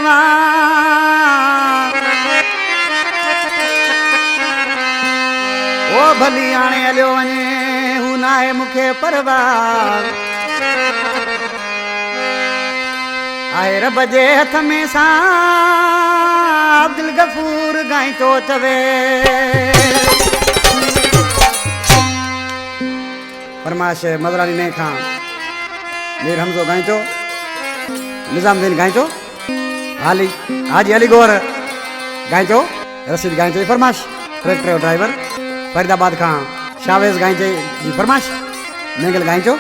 परवा ओ भली आने हलियो वञे हू नाहे मूंखे परवा आहे रब जे हथ में सा अब्दुल गफूर गाई तो चवे फरमाश मदरानी ने खां मीर हमजो गाई तो निजामुद्दीन गाई तो हाली हाजी अली गौर गाई तो रशीद गाई तो फरमाश ट्रैक्टर ड्राइवर फरीदाबाद खां शावेज गाई जी फरमाश नेगल गाई तो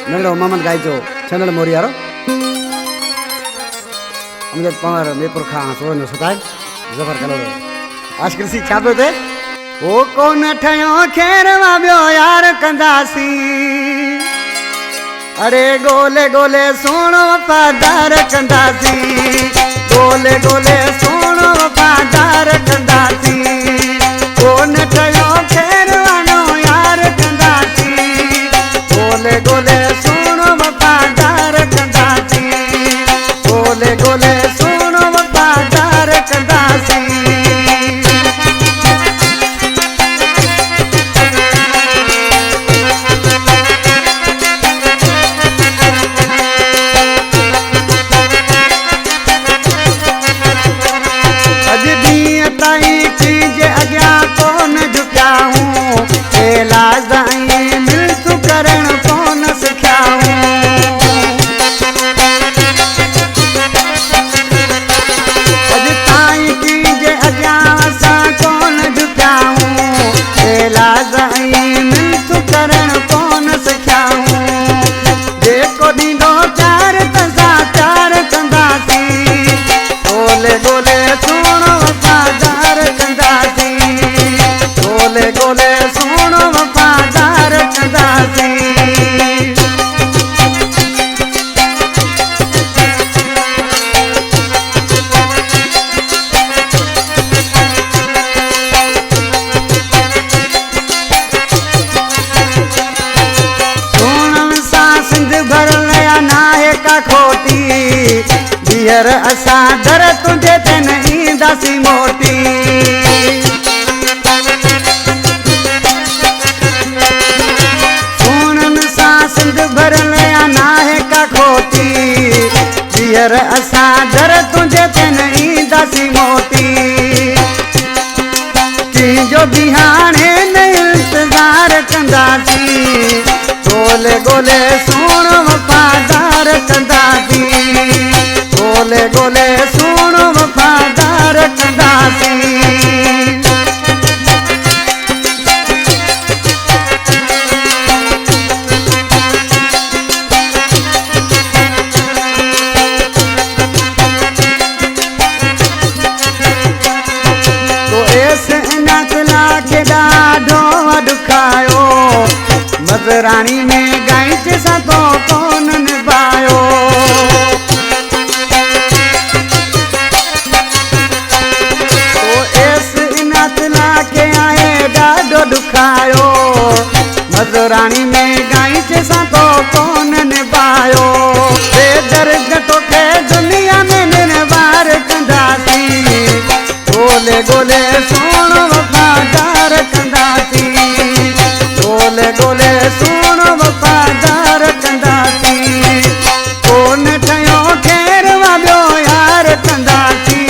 नंढड़ो मोहम्मद गाई तो छनल मोरी वारो अमजद पंवर मीरपुर खां सोन सताय जफर कलोरो आशकृसी छा पियो थे ओ कोन ठयो खेरवा ॿियो यार कंदासी अरे गोले गोले सोणो वफ़ादार कंदासी गोले गोले सोणो वफ़ादार कंदासी कोन ठयो खेरवानो यार कंदासी गोले गोले सोणो वफ़ादार कंदासी गोले गोले सोणो वफ़ादार कंदासी असा दर तुझे ते नहीं दासी मोटी सोनन सा सिंध भरल या नाहे का खोटी दियर असा दर तुझे ते नहीं दासी मोटी जो बिहाने न इंतजार कंदासी गोले गोले सोण वफ़ादार कंदासी गोले गोले सोणो वफ़ादार कंदासी तो ऐसे नकला के ॾाढो दुखायो मज़रानी में गाई जैसा तो कौन निभायो दुखायो मज़रानी में गाई जैसा तो कौन निभायो बेदर्द तो के दुनिया में निर्वार कंदासी गोले गोले सोणो वफ़ादार कंदासी गोले गोले सोणो वफ़ादार कंदासी कोन ठयो खेरवा ॿियो यार कंदासी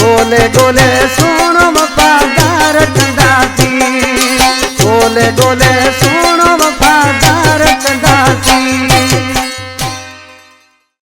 गोले गोले सोणो